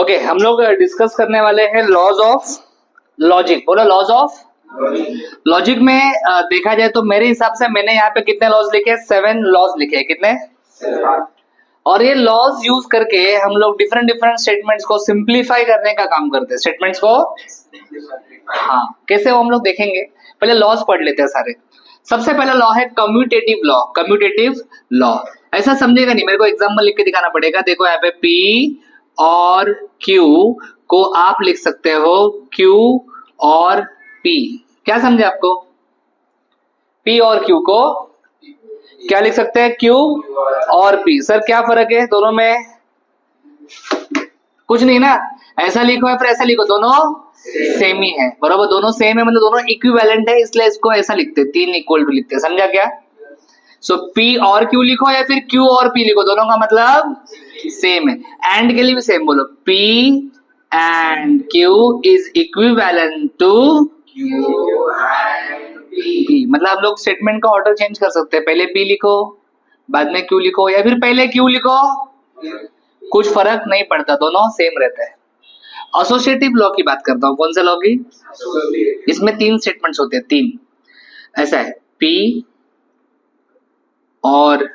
Okay हम लोग discuss करने वाले हैं लॉज ऑफ लॉजिक। बोलो लॉज ऑफ लॉजिक में देखा जाए तो मेरे हिसाब से मैंने यहाँ पे कितने लॉज लिखे हैं? 7 लॉज लिखे हैं। कितने? और ये लॉज यूज करके हम लोग डिफरेंट डिफरेंट स्टेटमेंट्स को सिंप्लीफाई करने का काम करते हैं। स्टेटमेंट्स को हाँ कैसे वो हम लोग देखेंगे। पहले लॉज पढ़ लेते हैं सारे। सबसे पहला लॉ है कम्यूटेटिव लॉ। कम्यूटेटिव लॉ ऐसा समझेगा नहीं, मेरे को एग्जांपल लिख के दिखाना पड़ेगा। देखो यहाँ पे P और Q को आप लिख सकते हो Q और P। क्या समझे आपको? P और Q को क्या लिख सकते हैं? Q और P। सर क्या फर्क है दोनों में? कुछ नहीं ना। ऐसा लिखो या फिर ऐसा लिखो, दोनों सेम ही है। बराबर, दोनों सेम है मतलब दोनों इक्विवेलेंट है, इसलिए इसको ऐसा लिखते हैं, 3 इक्वल टू लिखते हैं। समझा क्या? सो P और Q लिखो या फिर Q और P लिखो, दोनों का मतलब सेम है। एंड के लिए भी सेम बोलो, P and Q is equivalent to P। मतलब हम लोग स्टेटमेंट का ऑर्डर चेंज कर सकते हैं। पहले P लिखो, बाद में Q लिखो, या फिर पहले Q लिखो, कुछ फर्क नहीं पड़ता, दोनों सेम रहता है। एसोसिएटिव लॉ की बात करता हूं। कौन सा लॉ की? इसमें 3 स्टेटमेंट्स होते हैं, 3। ऐसा है P और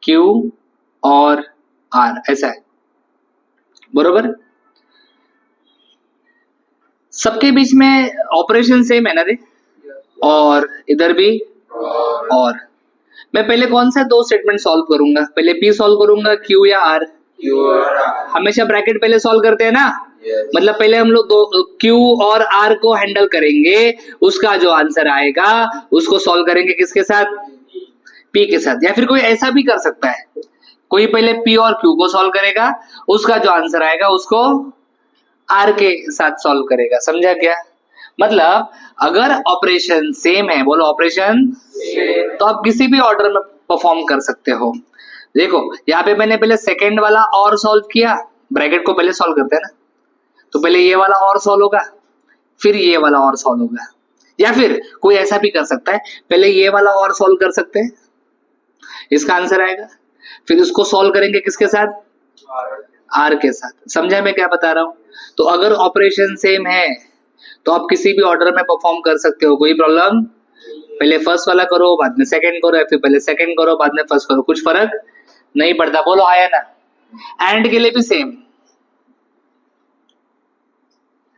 Q और R, ऐसा है। बरोबर, सबके बीच में ऑपरेशन सेम है ना रे, और इधर भी। और मैं पहले कौन सा 2 स्टेटमेंट सॉल्व करूंगा? पहले P सॉल्व करूंगा, Q या R? हमेशा ब्रैकेट पहले सॉल्व करते हैं ना। मतलब पहले हम लोग Q और R को हैंडल करेंगे, उसका जो आंसर आएगा उसको सॉल्व करेंगे किसके साथ? P के साथ। या फिर कोई ऐसा भी कर सकता है, कोई पहले P और Q को सॉल्व करेगा, उसका जो आंसर आएगा उसको R के साथ सॉल्व करेगा। समझा क्या? मतलब अगर ऑपरेशन सेम है, बोलो ऑपरेशन, तो आप किसी भी ऑर्डर में परफॉर्म कर सकते हो। देखो यहाँ पे मैंने पहले सेकंड वाला और सॉल्व किया, ब्रैकेट को पहले सॉल्व करते हैं ना, तो पहले ये वाला और सॉल्व होगा, फिर ये वाला और सॉल्व होगा। या फिर कोई ऐसा भी कर सकता है, पहले ये वाला और सॉल्व कर सकते हैं, इसका आंसर आएगा, फिर इसको सॉल्व करेंगे किसके साथ? R के साथ। समझा मैं क्या बता रहा हूं? तो अगर ऑपरेशन सेम है तो आप किसी भी ऑर्डर में परफॉर्म कर सकते हो, कोई प्रॉब्लम। पहले फर्स्ट वाला करो, बाद में सेकंड करो, या फिर पहले सेकंड करो, बाद में फर्स्ट करो, कुछ फर्क नहीं पड़ता। बोलो आया ना? एंड के लिए भी सेम,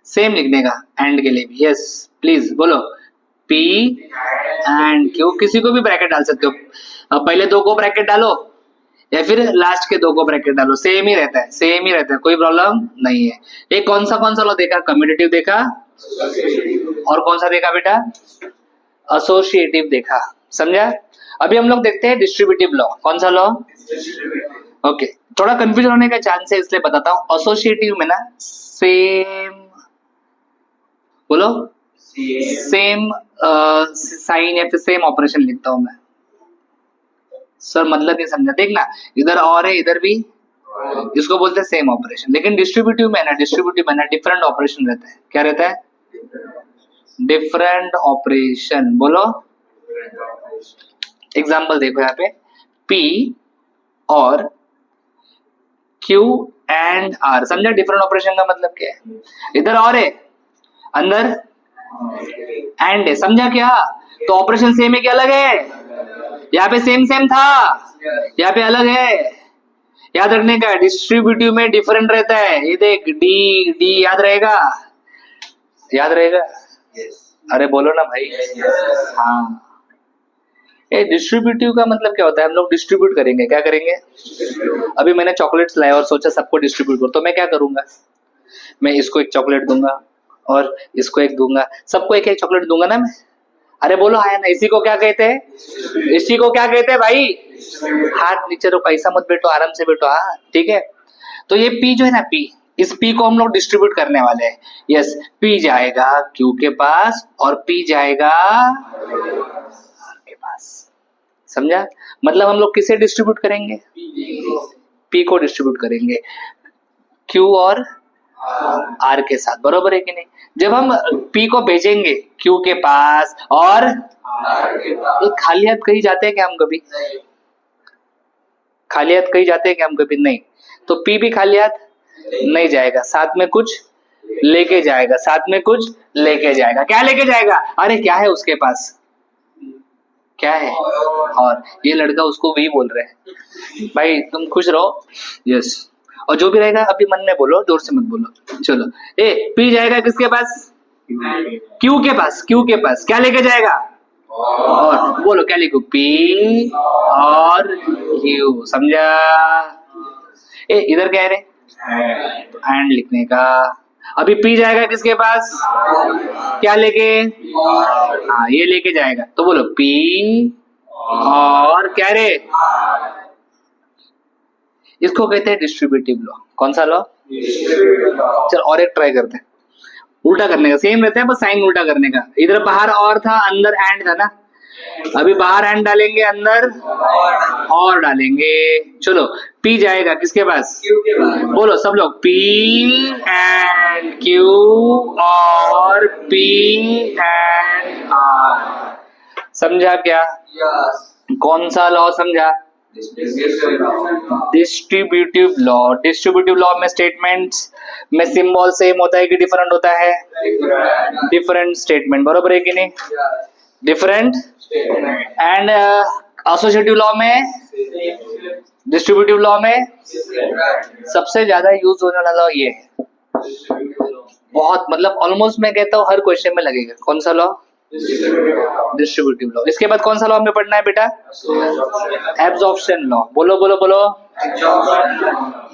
सेम लिखने का, एंड के लिए भी। यस प्लीज बोलो, P एंड Q, किसी को भी ब्रैकेट डाल सकते हो। अब पहले 2 को ब्रैकेट डालो या फिर लास्ट के 2 को ब्रैकेट डालो, सेम ही रहता है, सेम ही रहता है, कोई प्रॉब्लम नहीं है। ये कौन सा लॉ देखा? कम्यूटेटिव देखा, और कौन सा देखा बेटा? एसोसिएटिव देखा। समझा? अभी हम लोग देखते हैं डिस्ट्रीब्यूटिव लॉ। कौन सा लॉ? ओके, थोड़ा कंफ्यूजन होने का चांस है इसलिए बताता हूं। एसोसिएटिव में ना सेम, बोलो सेम साइन या फिर सेम ऑपरेशन लिखता हूं मैं। सर मतलब नहीं समझा। देखना, इधर और है, इधर भी, इसको बोलते हैं सेम ऑपरेशन। लेकिन डिस्ट्रीब्यूटिव में ना डिफरेंट ऑपरेशन रहता है। क्या रहता है? Different operation. बोलो एग्जांपल देखो यहाँ पे, P और Q एंड R। समझा डिफरेंट ऑपरेशन का मतलब क्या है? इधर और है, अंदर एंड है। समझा क्या? तो ऑपरेशन सेम है क्या अलग है? यहाँ पे सेम सेम था, यहाँ पे अलग है। याद रखने का, डिस्ट्रीब्यूटिव में डिफरेंट रहता है। ये देख डी डी, याद रहेगा? याद रहेगा? अरे बोलो ना भाई। हाँ, ये डिस्ट्रीब्यूटिव का मतलब क्या होता है? हम लोग डिस्ट्रीब्यूट करेंगे। क्या करेंगे? अभी मैंने चॉकलेट्स लाए और सोचा सबको डिस्ट्रीब्यूट करो, तो मैं क्या करूंगा? मैं इसको एक चॉकलेट दूंगा और इसको एक दूंगा, सबको एक एक चॉकलेट दूंगा ना मैं। अरे बोलो आया ना? इसी को क्या कहते हैं? इसी को क्या कहते हैं भाई? हाथ नीचे रखो, ऐसा मत बैठो, आराम से बैठो। हाँ ठीक है। तो ये P जो है ना, P, इस P को हम लोग डिस्ट्रीब्यूट करने वाले हैं। यस, P जाएगा Q के पास और P जाएगा R के पास। समझा? मतलब हम लोग किसे डिस्ट्रीब्यूट करेंगे? P को डिस्ट्रीब्यूट करेंगे Q और R के साथ। बरोबर है कि नहीं? जब हम P को भेजेंगे Q के पास और खाली हाथ कहीं जाते हैं क्या हम कभी? खाली हाथ कहीं जाते हैं क्या हम कभी? नहीं। तो P भी खाली हाथ, नहीं जाएगा, साथ में कुछ लेके जाएगा, साथ में कुछ लेके जाएगा। क्या लेके जाएगा? अरे क्या है उसके पास? क्या है? और ये लड़का उसको भी बोल रहे हैं भाई तुम खुश रहो। यस, और जो भी रहेगा अभी मन में बोलो, जोर से मत बोलो। चलो, ए पी जाएगा किसके पास? क्यू के पास। क्यू के पास क्या लेके जाएगा? और बोलो क्या लिखो? पी और क्यू। समझा? ए इधर क्या है रे? एंड लिखने का। अभी पी जाएगा किसके पास? क्या लेके? हाँ ये लेके जाएगा, तो बोलो पी और क्या रे? इसको कहते हैं डिस्ट्रीब्यूटिव लॉ। कौन सा लॉ? चल और एक ट्राई करते हैं, उल्टा करने का। सेम रहता है बस साइन उल्टा करने का। इधर बाहर और था, अंदर एंड था ना। अभी बाहर एंड डालेंगे, अंदर और डालेंगे। चलो पी जाएगा किसके पास? बोलो सब लोग, पी एंड क्यू और पी एंड आर। समझा क्या? कौन सा लॉ समझा? Distributive law. डिस्ट्रीब्यूटिव लॉ में स्टेटमेंट्स में सिंबल सेम होता है कि डिफरेंट होता है? डिफरेंट स्टेटमेंट, बरोबर है कि नहीं? डिफरेंट। एंड एसोसिएटिव लॉ में, डिस्ट्रीब्यूटिव लॉ में सबसे ज्यादा यूज होने वाला लॉ ये है। बहुत मतलब ऑलमोस्ट मैं कहता हूँ हर क्वेश्चन में लगेगा। कौन सा लॉ? Distributive law. इसके बाद कौन सा लॉ हमें पढ़ना है बेटा? Absorption law. बोलो बोलो बोलो।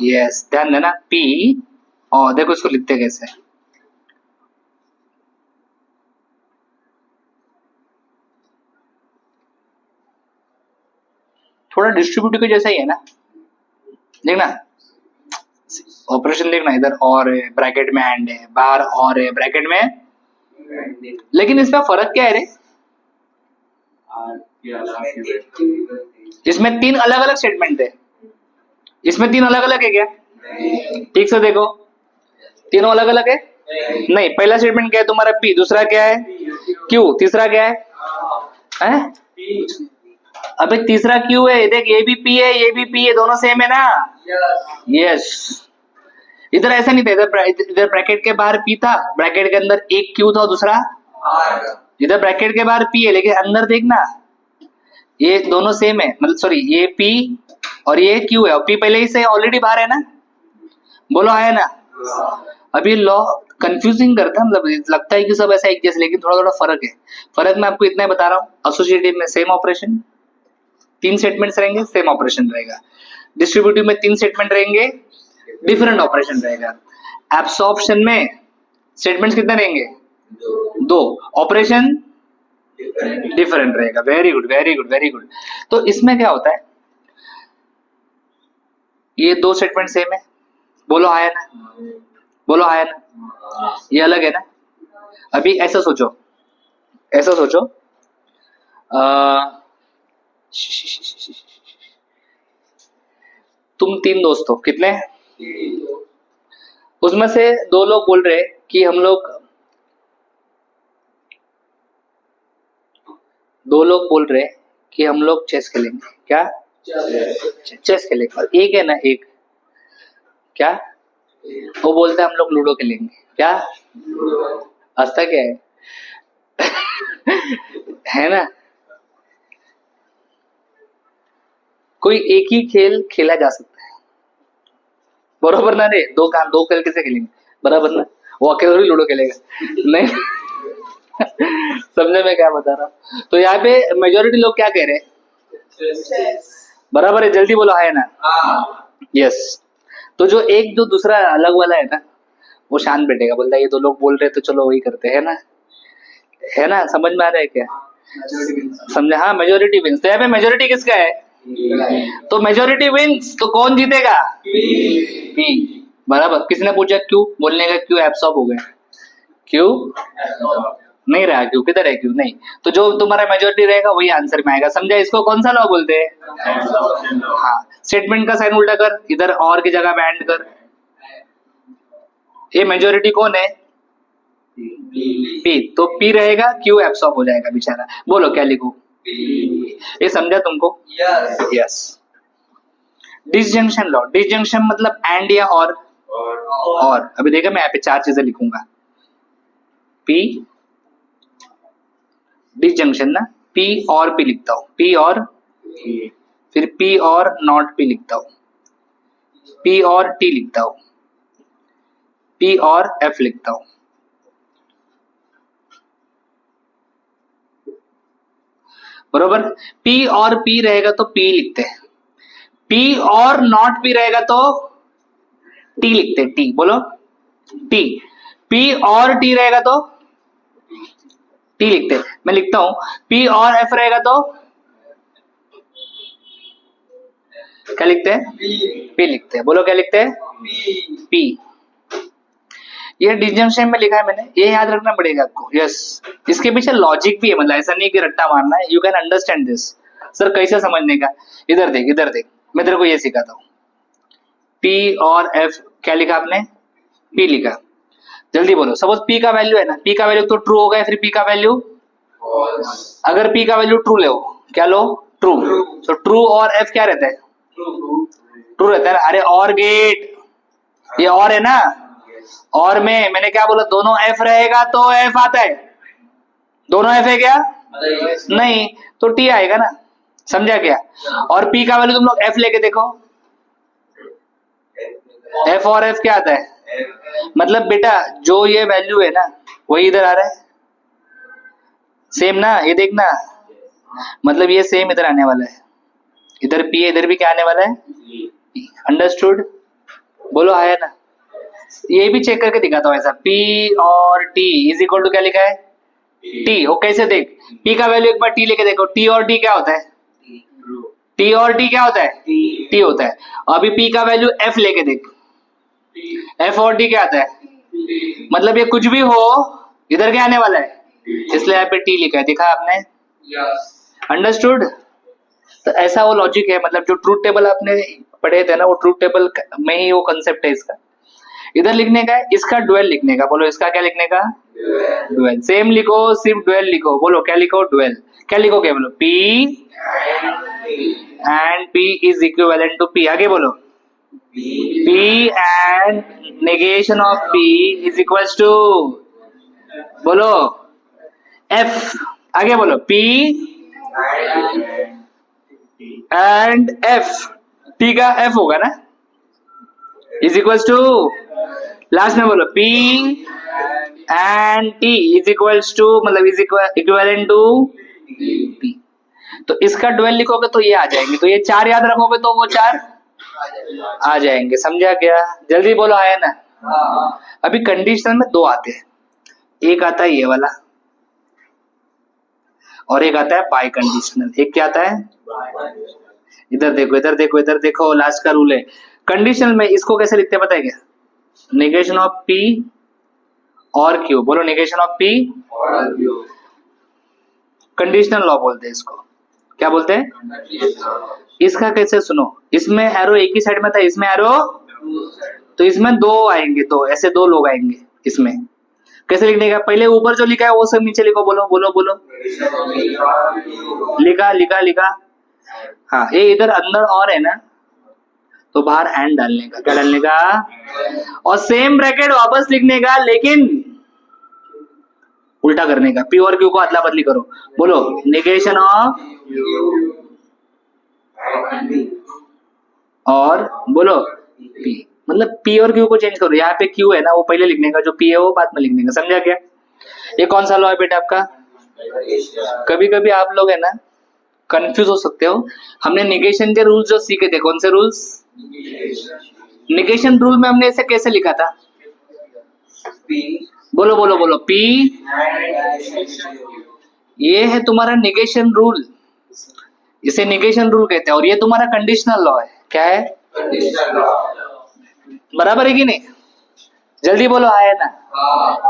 यस, ध्यान देना। पी और देखो इसको लिखते कैसे। थोड़ा डिस्ट्रीब्यूटिव के जैसा ही है ना, देखना ऑपरेशन देखना। इधर और ब्रैकेट में एंड है, बाहर और है ब्रैकेट में, लेकिन इसमें फर्क क्या है रे? इसमें तीन अलग अलग स्टेटमेंट है। इसमें तीन अलग अलग है क्या? ठीक से देखो, तीनों अलग अलग है नहीं। पहला स्टेटमेंट क्या है तुम्हारा? पी। दूसरा क्या है? क्यू। तीसरा क्या है? हैं? अबे तीसरा क्यू है। देख ये भी पी है, ये भी पी है, दोनों सेम है ना? यस। इधर ऐसा नहीं था, इधर ब्रैकेट के बाहर पी था, ब्रैकेट के अंदर एक क्यू था, दूसरा इधर ब्रैकेट के बाहर पी है, लेकिन अंदर देखना ये दोनों सेम है। मतलब सॉरी, ये पी और ये क्यू है, और पी पहले ही से ऑलरेडी बाहर है ना। बोलो है ना? अभी लॉ कंफ्यूजिंग करता है, मतलब लगता है कि सब ऐसा एक जैसे, लेकिन थोड़ा थोड़ा फर्क है। फर्क मैं आपको इतना ही बता रहा हूँ। एसोसिएटिव में सेम ऑपरेशन, तीन स्टेटमेंट्स रहेंगे, सेम ऑपरेशन रहेगा। डिस्ट्रीब्यूटिव में तीन स्टेटमेंट रहेंगे, डिफरेंट ऑपरेशन रहेगा। एब्सॉर्प्शन में स्टेटमेंट्स कितने रहेंगे? दो, ऑपरेशन डिफरेंट रहेगा। Very good very good very good. तो इसमें क्या होता है, ये दो स्टेटमेंट सेम है, बोलो हाँ है ना? बोलो हाँ है ना? ये अलग है ना? अभी ऐसा सोचो, ऐसा सोचो, तुम तीन दोस्त हो, कितने? उसमें से दो लोग बोल रहे कि हम लोग, दो लोग बोल रहे कि हम लोग चेस खेलेंगे। क्या? चेस खेलेंगे। और एक है ना, एक क्या वो बोलता है हम लोग लूडो खेलेंगे। क्या? हंसता क्या है? है ना? कोई एक ही खेल खेला जा सकता है, बरोबर ना रे? दो काम, दो खेल कैसे खेलेंगे? बराबर ना? वो अकेले थोड़ी लूडो खेलेगा, नहीं। समझे मैं क्या बता रहा हूँ? तो यहाँ पे मेजोरिटी लोग क्या कह रहे हैं? बराबर है, जल्दी बोलो है ना? यस। तो जो एक जो दूसरा अलग वाला है ना, वो शांत बैठेगा, बोलता है ये दो लोग बोल रहे तो चलो वही करते हैं ना। है ना? समझ में आ रहा है क्या? समझे? हाँ, मेजोरिटी विंस। तो यहाँ पे मेजोरिटी किसका है? तो मेजोरिटी विंस, तो कौन जीतेगा? पी। बराबर। किसने पूछा क्यों? बोलने का क्यों एब्सॉर्ब हो गया। क्यों नहीं रहा, क्यों किधर है? क्यों नहीं। तो जो तुम्हारा मेजोरिटी रहेगा वही आंसर में आएगा। समझा? इसको कौन सा लॉ बोलते हैं? हाँ। स्टेटमेंट का साइन उल्टा कर, इधर और की जगह बैंड कर। ये मेजोरिटी कौन है? पी। तो पी रहेगा, क्यू एब्सॉर्ब हो जाएगा बेचारा। बोलो क्या लिखूं? ये समझा तुमको? यस। Disjunction law. डिसजंक्शन मतलब एंड या और, और अभी देखा मैं यहाँ पे 4 चीजें लिखूंगा, पी डिसजंक्शन ना, पी और पी लिखता हूँ, पी और फिर पी और नॉट पी लिखता हूँ, पी और टी लिखता हूँ, पी और एफ लिखता हूँ। बरोबर, P और P रहेगा तो P लिखते हैं, P और नॉट P रहेगा तो T लिखते हैं, T बोलो T, P और T रहेगा तो T लिखते हैं। मैं लिखता हूं P और F रहेगा तो क्या लिखते हैं? P लिखते हैं। बोलो क्या लिखते हैं? P। ये डिसजंक्शन में लिखा है मैंने, ये याद रखना पड़ेगा आपको। यस, इसके पीछे लॉजिक भी है, मतलब ऐसा नहीं कि रट्टा मारना है। You can understand this. Sir कैसे समझने का? इधर देख, इधर देख, मैं तेरे को ये सिखाता हूँ। P और F क्या लिखा आपने? P लिखा। जल्दी बोलो, सपोज P का वैल्यू है ना, P का वैल्यू तो ट्रू होगा, फिर P का वैल्यू अगर P का वैल्यू ट्रू लो, क्या लो? ट्रू। तो ट्रू और F क्या रहता है? ट्रू रहता है। अरे और गेट, ये और है ना, और में मैंने क्या बोला? दोनों F रहेगा तो F आता है। दोनों F है क्या? नहीं, तो T आएगा ना। समझा क्या? और P का वैल्यू तुम लोग F लेके देखो, F और F क्या आता है? मतलब बेटा जो ये वैल्यू है ना वही इधर आ रहा है, सेम ना, ये देखना, मतलब ये सेम इधर आने वाला है। इधर P है, इधर भी क्या आने वाला है? अंडरस्टूड? बोलो आया ना? ये भी चेक करके दिखाता हूँ ऐसा, P और T इज इक्वल टू क्या लिखा है? T। वो कैसे देख, P का वैल्यू एक बार T लेके देखो, T और T क्या होता है? T और T क्या होता है? T होता है। अभी P का वैल्यू F लेके देख, F और T क्या आता है? मतलब ये कुछ भी हो इधर क्या आने वाला है, इसलिए यहाँ पे T लिखा है। दिखा आपने? अंडरस्टूड? तो ऐसा वो लॉजिक है, मतलब जो ट्रूथ टेबल आपने पढ़े थे ना, वो ट्रूथ टेबल में ही वो कंसेप्ट है इसका। इधर लिखने का है, इसका डुअल लिखने का। बोलो इसका क्या लिखने का? डुअल। सेम लिखो, सिर्फ डुअल लिखो। बोलो क्या लिखो? डुअल। क्या लिखोगे? बोलो P and P is equivalent to P। आगे बोलो P and negation of P is equals to, बोलो F। आगे बोलो P एंड F, T का F होगा ना, इज इक्वल्स टू, लास्ट में बोलो P and T is equals to, मतलब इज इक्विवेलेंट टू P। तो इसका डुअल लिखोगे तो ये आ जाएंगे, तो ये 4 याद रखोगे तो वो 4 आ जाएंगे। समझा क्या? जल्दी बोलो आया ना? अभी कंडीशनल में 2 आते हैं, एक आता है ये वाला और एक आता है बाय कंडीशनल। एक क्या आता है? इधर देखो, इधर देखो, इधर देखो, लास्ट का रूल है। कंडीशनल में इसको कैसे लिखते हैं पता है क्या? नेगेशन ऑफ P और Q। बोलो नेगेशन ऑफ P और Q। कंडीशनल लॉ बोलते हैं इसको। क्या बोलते हैं? इसका कैसे सुनो, इसमें एरो एक ही साइड में था, इसमें एरो, तो इसमें 2 आएंगे, तो ऐसे 2 लोग आएंगे इसमें। कैसे लिखने का? पहले ऊपर जो लिखा है वो सब नीचे लिखो। बोलो बोलो बोलो, लिखा लिखा लिखा। हाँ, ये इधर अंदर और है ना, तो बाहर एंड डालने का। क्या डालने का? और सेम ब्रैकेट वापस लिखने का, लेकिन उल्टा करने का। P और Q को अदला बदली करो। बोलो नेगेशन ऑफ और बोलो P, मतलब P और Q को चेंज करो। यहाँ पे Q है ना, वो पहले लिखने का, जो P है वो बाद में लिखने का। समझा क्या? ये कौन सा लॉ है बेटा आपका? कभी कभी आप लोग है ना कंफ्यूज हो सकते हो। हमने निगेशन के रूल्स जो सीखे थे, कौन से रूल्स? निगेशन रूल में हमने इसे कैसे लिखा था? बोलो बोलो बोलो P, ये है तुम्हारा निगेशन रूल, इसे निगेशन रूल कहते हैं। और ये तुम्हारा कंडीशनल लॉ है। क्या है? बराबर है कि नहीं? जल्दी बोलो आया ना?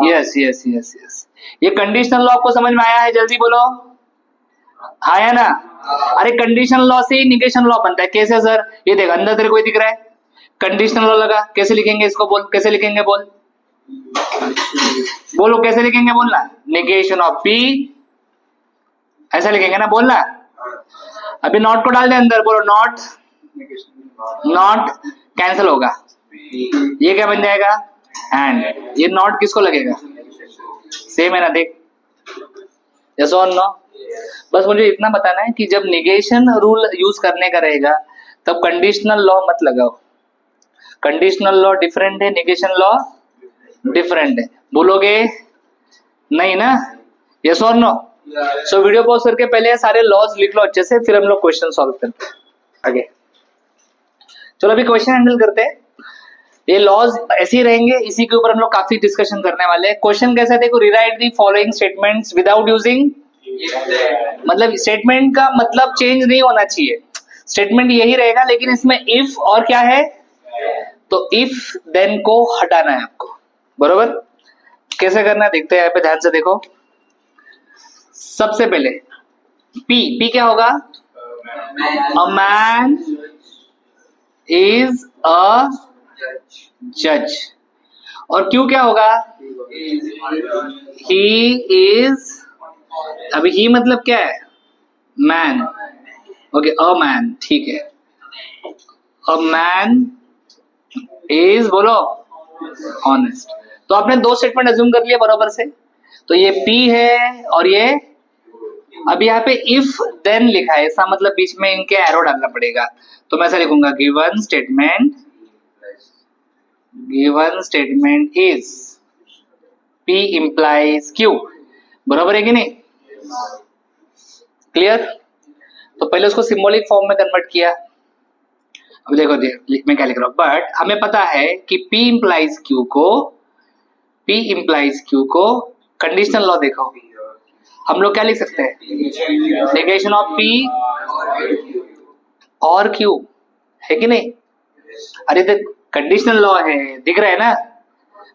Yes yes yes yes. ये कंडीशनल लॉ आपको समझ में आया है? जल्दी बोलो आया ना? अरे कंडीशनल लॉ से ही निगेशन लॉ बनता है। कैसे सर? ये देख, अंदर तेरे को दिख रहा है कंडीशनल लॉ लगा। कैसे लिखेंगे इसको? बोल कैसे लिखेंगे? बोल बोलो कैसे लिखेंगे? बोलना नेगेशन ऑफ P, ऐसा लिखेंगे ना, बोलना। अभी नॉट को डाल दे अंदर। बोलो नॉट, नॉट कैंसिल होगा, ये क्या बन जाएगा? एंड। ये नॉट किसको लगेगा? सेम है ना, देख। यस और नो? बस मुझे इतना बताना है कि जब निगेशन रूल यूज करने का रहेगा तब कंडीशनल लॉ मत लगाओ। कंडीशनल लॉ डिफरेंट है, निगेशन लॉ डिफरेंट है। बोलोगे नहीं ना? यस और नो? सो वीडियो पॉज करके पहले सारे लॉज लिख लो अच्छे से, फिर हम लोग क्वेश्चन सॉल्व करते हैं आगे। चलो अभी क्वेश्चन हैंडल करते हैं। ये लॉज ऐसे ही रहेंगे, इसी के ऊपर हम लोग काफी डिस्कशन करने वाले हैं। क्वेश्चन कैसा है देखो, rewrite the following statements without using, मतलब स्टेटमेंट का मतलब चेंज नहीं होना चाहिए, स्टेटमेंट यही रहेगा, लेकिन इसमें इफ और क्या है, तो इफ देन को हटाना है आपको, बरोबर? कैसे करना है देखते हैं, यहाँ पे ध्यान से देखो। सबसे पहले पी क्या होगा? अ मैन इज अ जज। और क्यू क्या होगा? ही इज, अभी ही मतलब क्या है? मैन। ओके, अ मैन, ठीक है। अ मैन इज, बोलो, ऑनेस्ट। तो आपने दो स्टेटमेंट अज्यूम कर लिया बराबर से, तो ये पी है और ये, अब यहाँ पे इफ देन लिखा है, इसका मतलब बीच में इनके एरो डालना पड़ेगा। तो मैं ऐसा लिखूंगा, given statement is P implies Q, बराबर है कि नहीं? क्लियर? तो पहले उसको सिंबॉलिक फॉर्म में कन्वर्ट किया। अब देखो मैं क्या लिख रहा हूं, बट हमें पता है कि P implies Q को कंडीशनल लॉ देखो, हम लोग क्या लिख सकते हैं? नेगेशन ऑफ P और Q, है कि नहीं? अरे तो कंडीशनल लॉ है, दिख रहा है ना?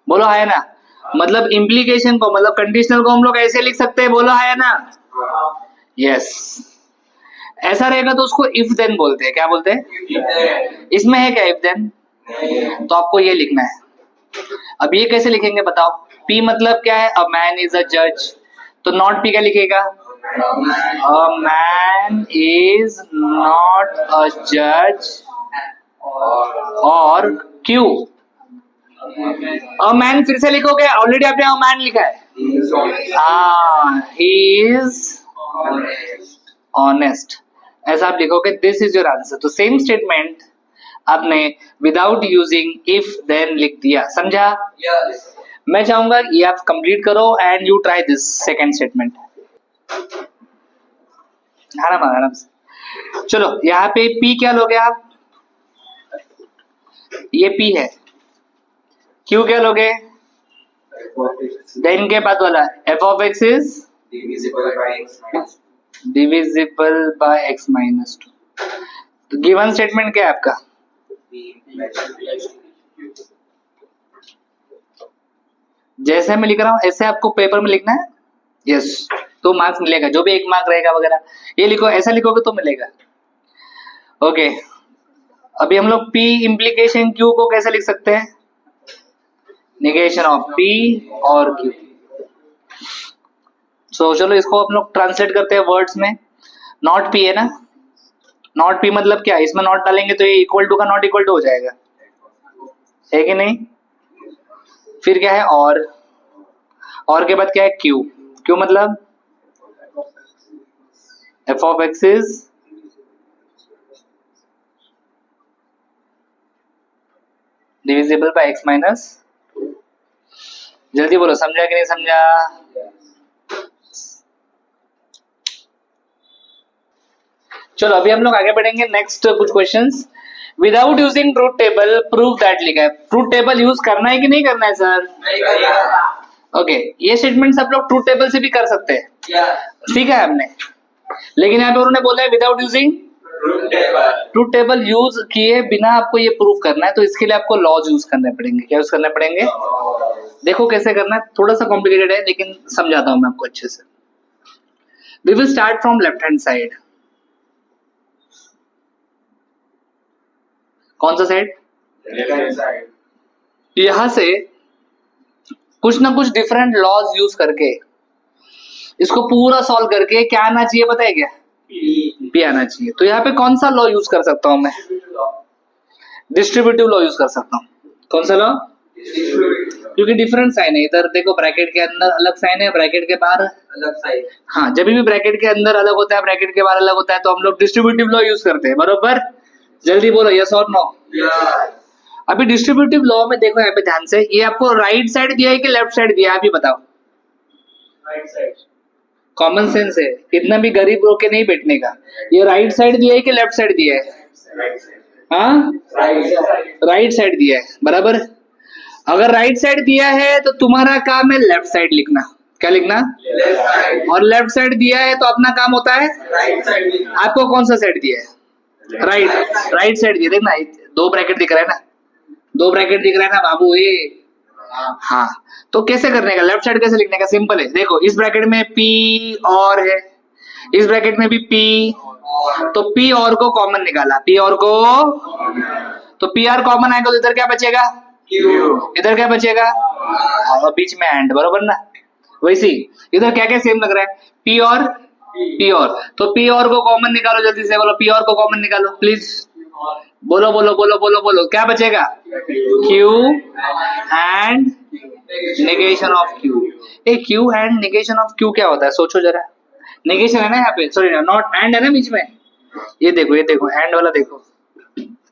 बोलो है ना? मतलब इम्प्लीकेशन को, मतलब कंडीशनल को हम लोग ऐसे लिख सकते हैं, बोलो है ना? यस। ऐसा रहेगा तो उसको इफ देन बोलते हैं। क्या बोलते हैं? इसमें है क्या इफ देन? तो आपको ये लिखना है। अब ये कैसे लिखेंगे बताओ? पी मतलब क्या है? अ मैन इज अ जज, तो नॉट पी क्या लिखेगा? A man is not a जज, और क्यू अ मैन फिर से लिखोगे, ऑलरेडी आपने अ मैन लिखा है। ही इज ऑनेस्ट, ऐसा आप लिखोगे, दिस इज योर आंसर। तो सेम स्टेटमेंट आपने विदाउट यूजिंग इफ देन लिख दिया, समझा? मैं चाहूंगा ये आप कंप्लीट करो and you try this second statement. आराम से। चलो यहाँ पे पी क्या लोगे आप? ये पी है। क्यू क्या लोगे? देन के बाद वाला F of x is divisible by x minus 2। तो गिवन स्टेटमेंट क्या है आपका? जैसे मैं लिख रहा हूं ऐसे आपको पेपर में लिखना है। यस, तो मार्क्स मिलेगा, जो भी एक मार्क रहेगा वगैरह, ये लिखो, ऐसा लिखोगे तो मिलेगा। ओके, अभी हम लोग पी इम्प्लीकेशन क्यू को कैसे लिख सकते हैं? निगेशन ऑफ पी और क्यू। सो चलो इसको हम लोग ट्रांसलेट करते हैं वर्ड्स में। नॉट पी है ना? नॉट पी मतलब क्या? इसमें नॉट डालेंगे तो ये इक्वल टू का नॉट इक्वल टू हो जाएगा, है कि नहीं? फिर क्या है? और के बाद क्या है? क्यू। क्यू मतलब F of x is divisible by x minus. जल्दी बोलो, समझा कि नहीं समझा? चलो अभी हम लोग आगे बढ़ेंगे, नेक्स्ट कुछ questions. Without using truth table prove that लिखा है। ट्रूथ टेबल यूज करना है कि नहीं करना है सर? ओके, ये स्टेटमेंट्स आप लोग ट्रूथ टेबल से भी कर सकते हैं, सीखा है हमने, लेकिन यहाँ पे उन्होंने बोला है without using truth table. Use किए बिना आपको ये प्रूव करना है, तो इसके लिए आपको लॉज यूज करने पड़ेंगे। क्या यूज करने पड़ेंगे? देखो कैसे करना है, थोड़ा सा कॉम्प्लिकेटेड है लेकिन समझाता हूं मैं आपको अच्छे से। We will start from left hand side. कौन सा साइड? यहां से कुछ ना कुछ डिफरेंट लॉज यूज करके इसको पूरा सॉल्व करके क्या आना चाहिए पता है क्या? पी आना चाहिए। तो यहाँ पे कौन सा लॉ यूज कर सकता हूं मैं? डिस्ट्रीब्यूटिव लॉ यूज कर सकता हूं। कौन सा लॉ? क्योंकि डिफरेंट साइन है, इधर देखो ब्रैकेट के अंदर अलग साइन है, ब्रैकेट के बाहर अलग साइन। हाँ, जब भी ब्रैकेट के अंदर अलग होता है, ब्रैकेट के बाहर अलग होता है, तो हम लोग डिस्ट्रीब्यूटिव लॉ यूज करते हैं, बरोबर? जल्दी बोलो यस और नो। अभी डिस्ट्रीब्यूटिव लॉ में देखो यहाँ पे ध्यान से, ये आपको राइट साइड दिया है कि लेफ्ट साइड दिया है, आप ही बताओ। Right side. कॉमन सेंस है, इतना भी गरीब रो के नहीं बैठने का। ये राइट साइड दिया है कि लेफ्ट साइड दिया है? हाँ, राइट साइड दिया है, बराबर। अगर राइट साइड दिया है तो तुम्हारा काम है लेफ्ट साइड लिखना। क्या लिखना? और लेफ्ट साइड दिया है तो अपना काम होता है राइट साइड। आपको कौन सा साइड दिया है? राइट साइड दिया। देखना दो ब्रैकेट दिख रहा है ना, दो ब्रैकेट दिख रहा है ना बाबू, ये हाँ। तो कैसे करने का, लेफ्ट साइड कैसे लिखने का? सिंपल है, देखो इस ब्रैकेट में पी और है, इस ब्रैकेट में भी पी, तो पी और को कॉमन निकाला, पी और को, तो पी आर कॉमन आएगा तो इधर क्या बचेगा? इधर क्या बचेगा? और बीच में एंड, बरोबर ना? वैसे इधर क्या क्या सेम लग रहा है? पी और पी और, तो पी और को कॉमन निकालो, जल्दी से बोलो, पी और को कॉमन निकालो प्लीज। बोलो बोलो बोलो बोलो बोलो, क्या बचेगा? Q and negation of Q. A Q and negation of Q क्या होता है? सोचो जरा। नेगेशन है ना यहाँ पे, सॉरी नॉट, एंड है ना बीच में। ये देखो एंड वाला देखो,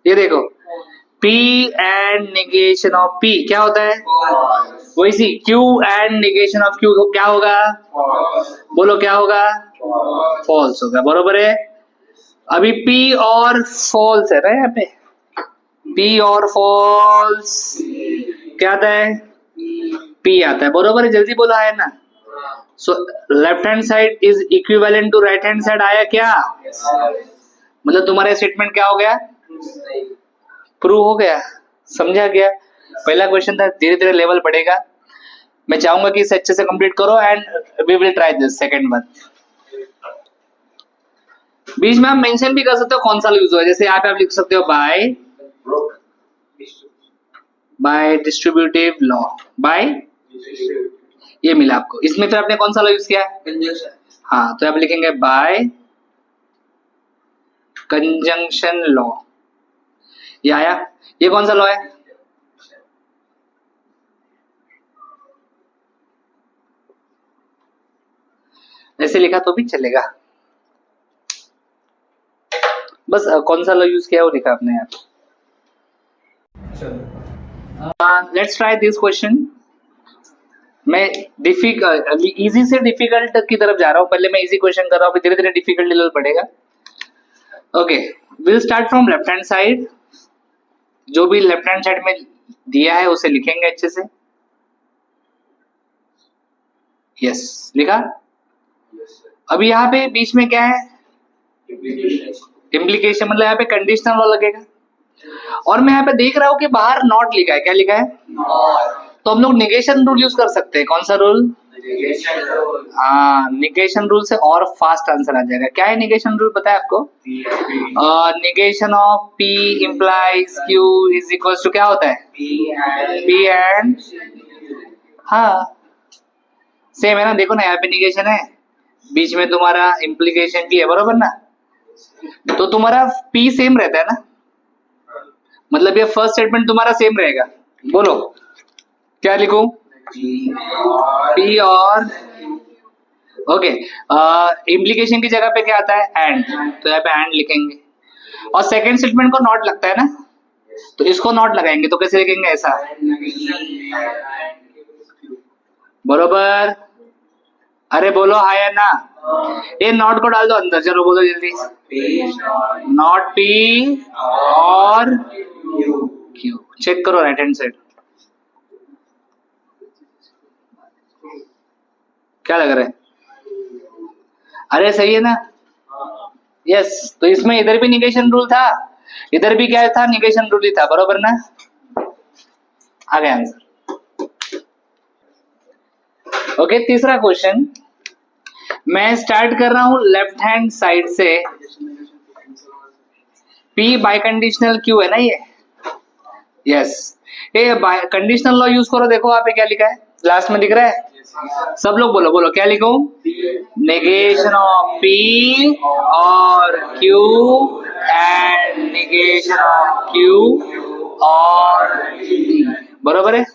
ये देखो P and negation of P क्या होता है? वैसी Q and negation of Q क्या होगा? बोलो क्या होगा? फॉल्स होगा, बरोबर है। अभी P और फॉल्स है ना यहाँ पे, P और फॉल्स क्या आता है? P आता है, बरोबर है। जल्दी बोलो है ना। So left hand side is equivalent to right hand side, आया क्या? मतलब तुम्हारा स्टेटमेंट क्या हो गया? प्रूव हो गया, समझा गया। पहला क्वेश्चन था, धीरे धीरे लेवल बढ़ेगा। मैं चाहूंगा कि इसे अच्छे से कंप्लीट करो and we will try this second one. बीच में आप मेंशन भी कर सकते हो कौन सा यूज हुआ, जैसे आप लिख सकते हो बाय डिस्ट्रीब्यूटिव लॉ, बाय ये मिला आपको। इसमें फिर आपने कौन सा लॉ यूज किया? हाँ, तो आप लिखेंगे बाय कंजंक्शन लॉ। ये आया। ये कौन सा लॉ है? ऐसे लिखा तो भी चलेगा, बस कौन सा लॉ यूज किया वो लिखा आपने यहाँ। Let's try this question. मैं इजी से डिफिकल्ट की तरफ जा रहा हूँ, पहले मैं इजी क्वेश्चन कर रहा हूँ, धीरे धीरे डिफिकल्ट लेवल बढ़ेगा। Okay, will start from left hand side. जो भी लेफ्ट हैंड साइड में दिया है उसे लिखेंगे अच्छे से। यस, लिखा। अभी यहाँ पे बीच में क्या है? इम्प्लीकेशन, मतलब यहाँ पे कंडीशनल लॉ लगेगा। और मैं यहाँ पे देख रहा हूँ कि बाहर नॉट लिखा है, क्या लिखा है? तो हम लोग निगेशन रूल यूज कर सकते हैं। कौन सा रूल? हाँ, निगेशन रूल से और फास्ट आंसर आ जाएगा। क्या है निगेशन रूल, पता है आपको? Negation of P implies Q is equals to क्या होता है? P एंड, हाँ सेम है ना। देखो ना यहाँ पे निगेशन है, बीच में तुम्हारा इम्प्लीकेशन भी है, बरोबर ना? तो तुम्हारा P सेम रहता है ना, मतलब ये फर्स्ट स्टेटमेंट तुम्हारा सेम रहेगा। बोलो क्या लिखूं? P और ओके, इम्प्लीकेशन की जगह पे क्या आता है? एंड, तो यहाँ पे एंड लिखेंगे। और सेकंड स्टेटमेंट को नॉट लगता है ना, तो इसको नॉट लगाएंगे, तो कैसे लिखेंगे? ऐसा, बरोबर। अरे बोलो हाँ या ना। ये नॉट को डाल दो अंदर, चलो बोलो जल्दी। नॉट P और Q। चेक करो राइट हैंड साइड, क्या लग रहा है? अरे सही है ना? यस, तो इसमें इधर भी निगेशन रूल था, इधर भी क्या था? निगेशन रूल ही था, बरोबर ना? आ गया आंसर। ओके, तीसरा क्वेश्चन। मैं स्टार्ट कर रहा हूं लेफ्ट हैंड साइड से। P बाय कंडीशनल Q है ना ये? यस, ये बाय कंडीशनल लॉ यूज करो। देखो यहाँ पे क्या लिखा है, लास्ट में दिख रहा है? सब लोग बोलो, बोलो क्या लिखूं? नेगेशन ऑफ P और Q and negation of Q और डी, बरोबर है।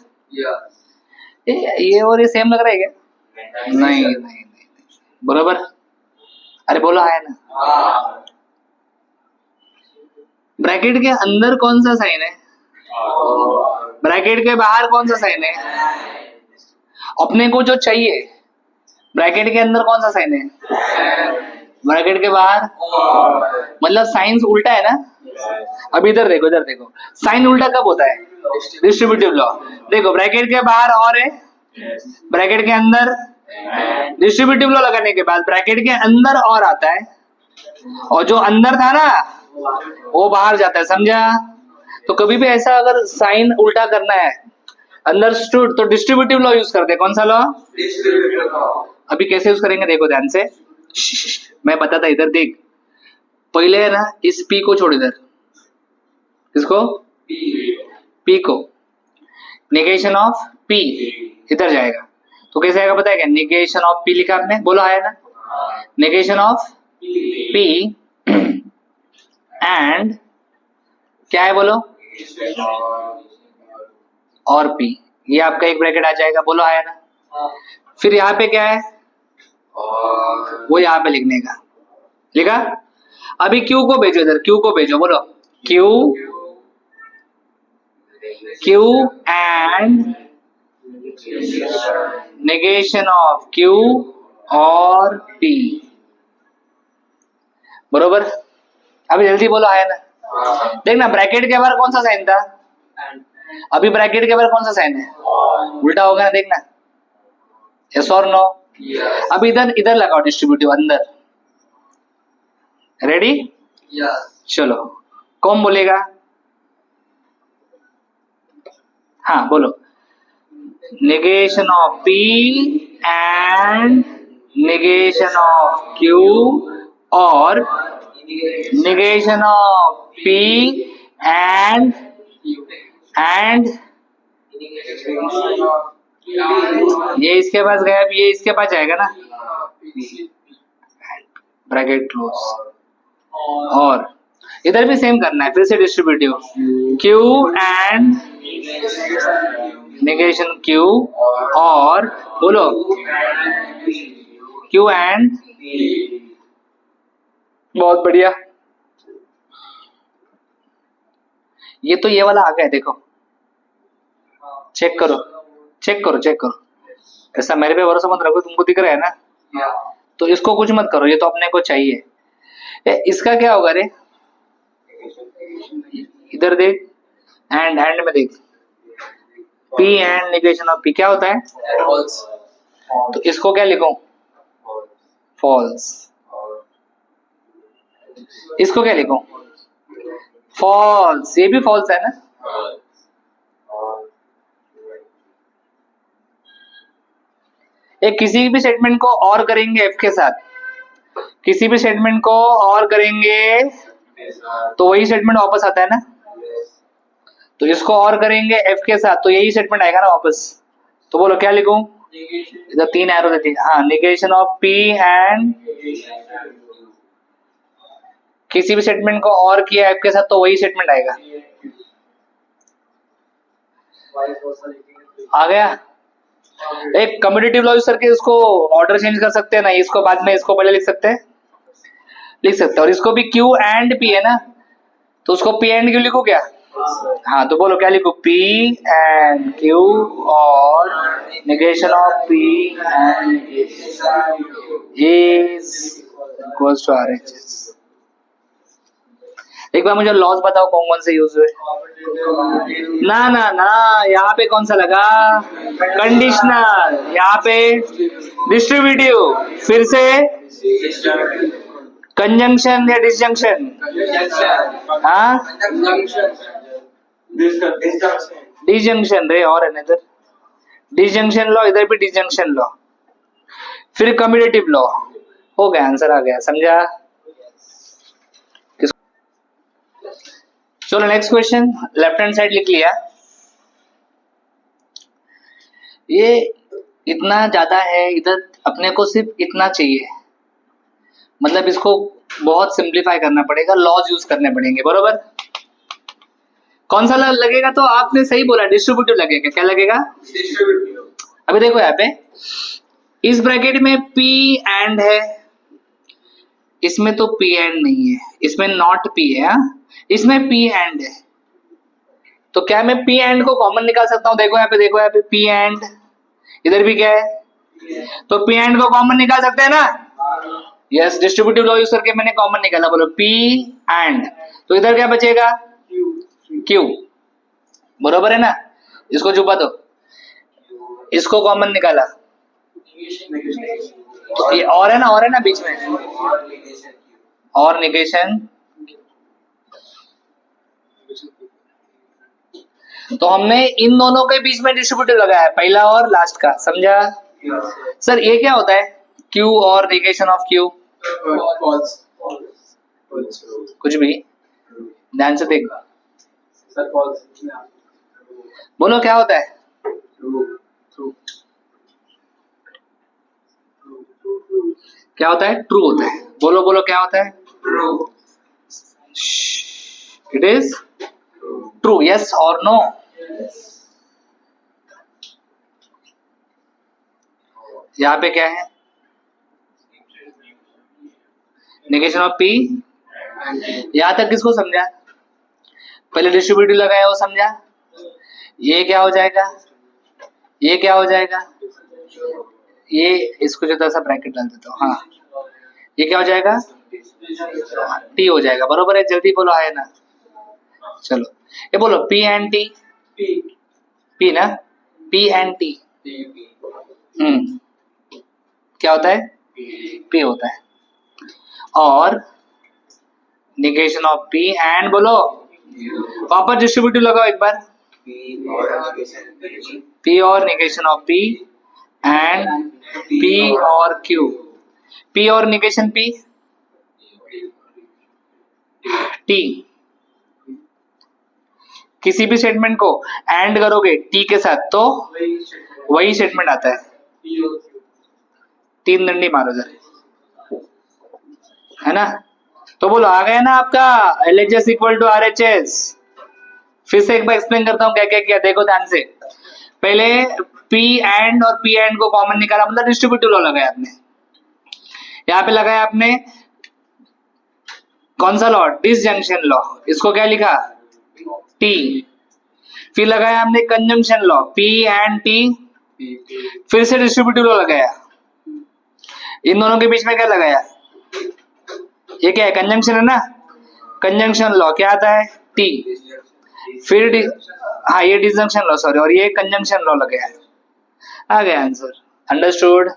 ये और ये सेम लग रहा है क्या? नहीं नहीं नहीं, बरोबर। अरे बोलो है ना। ब्रैकेट के अंदर कौन सा साइन है? ब्रैकेट के बाहर कौन सा साइन है? अपने को जो चाहिए ब्रैकेट के अंदर कौन सा साइन है? ब्रैकेट के बाहर, मतलब साइंस उल्टा है ना। अब इधर देखो, इधर देखो, साइन उल्टा कब होता है? Distributive law. देखो ब्रैकेट के बाहर और है, ब्रैकेट के अंदर, डिस्ट्रीब्यूटिव लॉ लगाने के बाद ब्रैकेट के अंदर और आता है, और जो अंदर था ना वो बाहर जाता है, समझा? तो कभी भी ऐसा अगर साइन उल्टा करना है, अंडरस्टूड, तो डिस्ट्रीब्यूटिव लॉ यूज करते हैं। कौन सा लॉ? अभी कैसे यूज करेंगे देखो ध्यान से, मैं बताता, इधर देख। पहले है ना इस पी को छोड़, इधर किसको? पी को, नेगेशन ऑफ पी इधर जाएगा, तो कैसे आएगा पता है क्या? नेगेशन ऑफ पी लिखा आपने, बोलो आया ना, नेगेशन ऑफ पी एंड क्या है बोलो? और पी, ये आपका एक ब्रैकेट आ जाएगा, बोलो आया ना। फिर यहाँ पे क्या है? वो यहाँ पे लिखने का, लिखा। अभी क्यू को भेजो इधर, क्यू को भेजो, बोलो Q, Q and negation of Q और पी, बरोबर। अभी जल्दी बोलो आया ना। देखना ब्रैकेट के बाहर कौन सा साइन था? अभी ब्रैकेट के बाहर कौन सा साइन है? उल्टा होगा ना, देखना, यस और नो। अब इधर इधर लगाओ डिस्ट्रीब्यूटिव अंदर, रेडी? चलो कौन बोलेगा? हाँ बोलो, negation of P and negation of Q और negation of P and ये इसके पास गया, ये इसके पास जाएगा ना, ब्रैकेट क्लोज। और इधर भी सेम करना है, फिर से distributive, Q and negation Q और बोलो Q एंड, बहुत बढ़िया। ये तो ये वाला आ गया, देखो चेक करो, चेक करो, चेक करो। ऐसा मेरे पे भरोसा मत रखो, तुमको दिख रहा है ना, तो इसको कुछ मत करो, ये तो अपने को चाहिए। इसका क्या होगा रे? इधर देख, एंड में देख, P and negation of P क्या होता है? तो इसको क्या लिखूं? फॉल्स। इसको क्या लिखूं? फॉल्स। ये भी फॉल्स है ना। एक किसी भी स्टेटमेंट को और करेंगे एफ के साथ, किसी भी स्टेटमेंट को और करेंगे तो वही स्टेटमेंट वापस आता है ना। तो इसको और करेंगे एफ के साथ तो यही स्टेटमेंट आएगा ना वापस। तो बोलो क्या लिखूं? इधर 3 एरो देती है। हाँ, नेगेशन ऑफ पी एंड किसी भी स्टेटमेंट को और किया एफ के साथ तो वही स्टेटमेंट आएगा। आ गया? एक कम्यूटेटिव लॉ यूज करके इसको ऑर्डर चेंज कर सकते हैं ना, इसको बाद में इसको पहले लिख सकते हैं, लिख सकते हैं। और इसको भी क्यू एंड पी है ना, तो उसको पी एंड क्यू लिखो क्या? हाँ, तो बोलो क्या लिखो? पी एंड क्यू और negation of P and is equals to RHS. एक बार मुझे लॉज बताओ कौन कौन से यूज हुए? ना ना ना, यहाँ पे कौन सा लगा? कंडीशनल। यहाँ पे डिस्ट्रीब्यूटिव, फिर से कंजंक्शन या डिसजंक्शन? हाँ, डिसजंक्शन रे, और है ना इधर डिसजंक्शन लॉ, इधर भी डिसजंक्शन लॉ, फिर कम्यूटेटिव लॉ। हो गया, आंसर आ गया, समझा? चलो next question, left hand side लिख लिया। ये इतना ज्यादा है, इधर अपने को सिर्फ इतना चाहिए, मतलब इसको बहुत सिंप्लीफाई करना पड़ेगा, लॉज यूज करने पड़ेंगे, बरोबर? कौन सा लगेगा? तो आपने सही बोला, डिस्ट्रीब्यूटिव लगेगा। क्या लगेगा? अभी देखो यहाँ पे इस ब्रैकेट में P एंड है, इसमें तो P एंड नहीं है, इसमें नॉट P है, इसमें P एंड है। तो क्या मैं P एंड को कॉमन निकाल सकता हूँ? देखो यहाँ पे, देखो यहाँ पे P एंड, इधर भी क्या है? तो P एंड को कॉमन निकाल सकते हैं ना? यस, डिस्ट्रीब्यूटिव लॉ यूज करके मैंने कॉमन निकाला। बोलो P एंड, तो इधर क्या बचेगा? Q। बरोबर है ना? इसको छुपा दो, इसको कॉमन निकाला, तो ये और है ना, और है ना बीच में, और निगेशन। तो हमने इन दोनों के बीच में डिस्ट्रीब्यूटिव लगाया है, पहला और लास्ट का। समझा? सर ये क्या होता है? Q और निगेशन ऑफ Q। कुछ भी, ध्यान से देख। बोलो क्या होता है? क्या होता है? ट्रू होता है। बोलो बोलो क्या होता है? True. It is true. Yes और नो? यहाँ पे क्या है? Negation of P। यहां तक किसको समझा? पहले डिस्ट्रीब्यूटिव लगाया वो समझा। ये क्या हो जाएगा? ये क्या हो जाएगा? ये इसको जो सा ब्रैकेट डाल देता हूँ। हाँ, ये क्या हो जाएगा? T हो जाएगा। बरोबर है, जल्दी बोलो, आए ना? चलो ये बोलो P एंड T। P ना? P एंड T क्या होता है? P होता है। और निगेशन ऑफ P एंड, बोलो वापस डिस्ट्रीब्यूटिव लगाओ एक बार। P और negation of P and P और Q। P और निगेशन P, T। किसी भी स्टेटमेंट को एंड करोगे T के साथ तो वही स्टेटमेंट आता है। 3 डंडी मारो जरा, है ना? तो बोलो आ गया ना आपका LHS इक्वल टू RHS। फिर से एक बार एक्सप्लेन करता हूँ क्या क्या किया, देखो ध्यान से। पहले P एंड और P एंड को कॉमन निकाला, मतलब डिस्ट्रीब्यूटिव लॉ लगाया आपने। यहाँ पे लगाया आपने कौन सा लॉ? Disjunction law. इसको क्या लिखा? T। फिर लगाया हमने conjunction law, P and T। फिर से डिस्ट्रीब्यूटिव लॉ लगाया। इन दोनों के बीच में क्या लगाया? ये क्या है? कंजंक्शन है ना? कंजंक्शन लॉ क्या आता है? T। फिर हाँ, ये डिसजंक्शन लॉ, सॉरी, और ये कंजंक्शन लॉ लगाया। आ गया answer. Understood?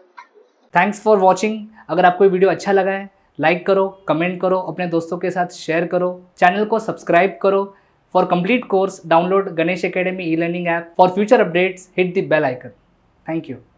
Thanks for watching. अगर आपको वीडियो अच्छा लगा है, लाइक करो, कमेंट करो, अपने दोस्तों के साथ शेयर करो, चैनल को सब्सक्राइब करो। For complete course download Ganesh academy e learning app. For future updates hit the bell icon. Thank you.